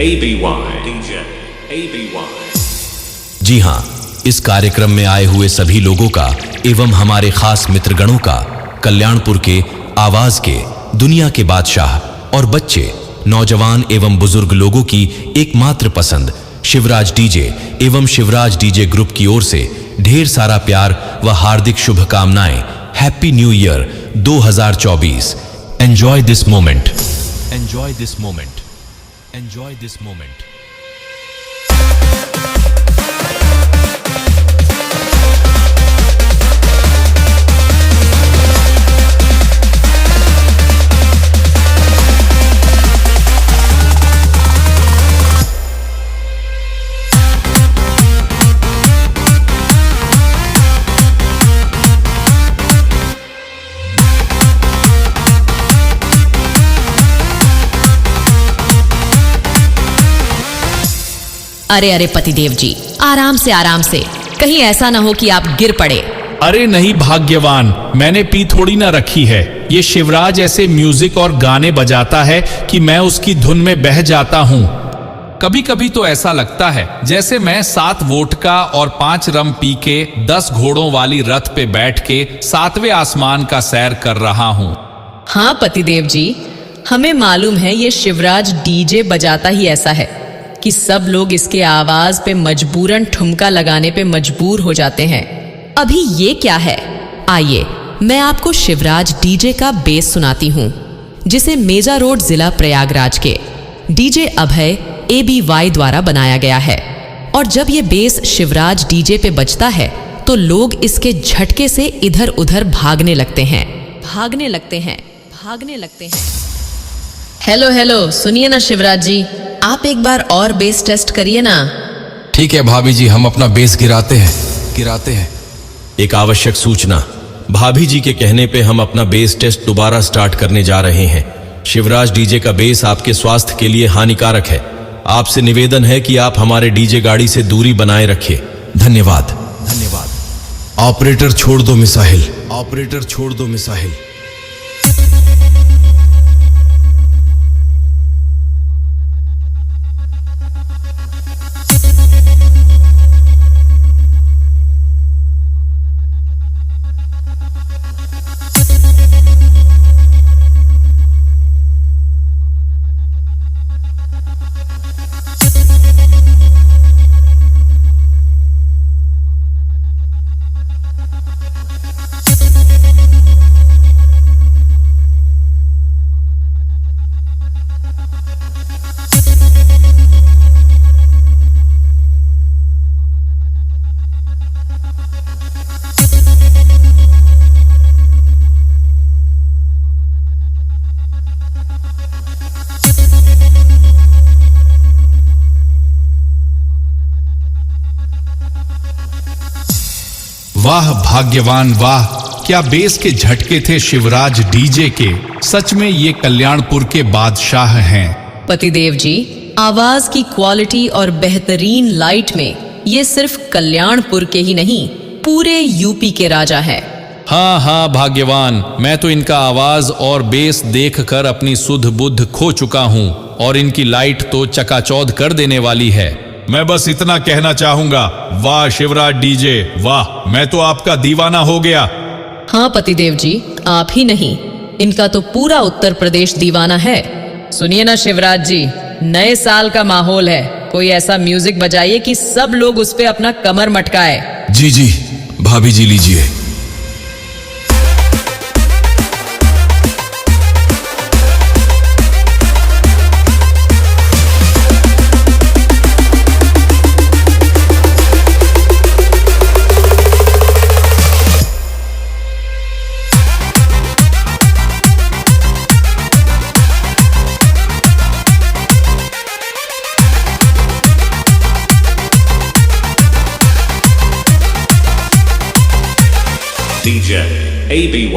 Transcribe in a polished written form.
ABY. जी हाँ, इस कार्यक्रम में आए हुए सभी लोगों का एवं हमारे खास मित्रगणों का कल्याणपुर के आवाज के दुनिया के बादशाह और बच्चे, नौजवान एवं बुजुर्ग लोगों की एकमात्र पसंद शिवराज डीजे एवं शिवराज डीजे ग्रुप की ओर से ढेर सारा प्यार व हार्दिक शुभकामनाएं। Happy new year 2024। Enjoy this moment, enjoy this moment, enjoy this moment. अरे अरे पतिदेव जी, आराम से, कहीं ऐसा ना हो कि आप गिर पड़े। अरे नहीं भाग्यवान, मैंने पी थोड़ी ना रखी है। ये शिवराज ऐसे म्यूजिक और गाने बजाता है कि मैं उसकी धुन में बह जाता हूँ। कभी कभी तो ऐसा लगता है जैसे मैं 7 वोडका और 5 रम पी के 10 घोड़ों वाली रथ पे बैठ के 7वें आसमान का सैर कर रहा हूँ। हाँ पतिदेव जी, हमें मालूम है ये शिवराज डीजे बजाता ही ऐसा है कि सब लोग इसके आवाज पे मजबूरन ठुमका लगाने पे मजबूर हो जाते हैं। अभी ये क्या है? आइए मैं आपको शिवराज डीजे का बेस सुनाती हूँ, जिसे मेजा रोड जिला प्रयागराज के डीजे अभय ABY द्वारा बनाया गया है। और जब ये बेस शिवराज डीजे पे बजता है तो लोग इसके झटके से इधर उधर भागने लगते हैं। हेलो, सुनिए ना शिवराज जी, आप एक बार और बेस टेस्ट करिए ना। ठीक है भाभी जी, हम अपना बेस गिराते हैं। एक आवश्यक सूचना, भाभी जी के कहने पे हम अपना बेस टेस्ट दोबारा स्टार्ट करने जा रहे हैं। शिवराज डीजे का बेस आपके स्वास्थ्य के लिए हानिकारक है। आपसे निवेदन है कि आप हमारे डीजे गाड़ी से दूरी बनाए रखिए। धन्यवाद। ऑपरेटर छोड़ दो मिसाइल। वाह भाग्यवान वाह, क्या बेस के झटके थे शिवराज डीजे के। सच में ये कल्याणपुर के बादशाह हैं। पतिदेव जी, आवाज की क्वालिटी और बेहतरीन लाइट में ये सिर्फ कल्याणपुर के ही नहीं, पूरे यूपी के राजा हैं। हाँ भाग्यवान, मैं तो इनका आवाज और बेस देखकर अपनी सुध बुद्ध खो चुका हूँ और इनकी लाइट तो चकाचौंध कर देने वाली है। मैं बस इतना कहना चाहूंगा, वाह शिवराज डीजे वाह, मैं तो आपका दीवाना हो गया। हाँ पतिदेव जी, आप ही नहीं, इनका तो पूरा उत्तर प्रदेश दीवाना है। सुनिए ना शिवराज जी, नए साल का माहौल है, कोई ऐसा म्यूजिक बजाइए कि सब लोग उस पे अपना कमर मटकाए। जी भाभी जी, लीजिए। DJ ABY.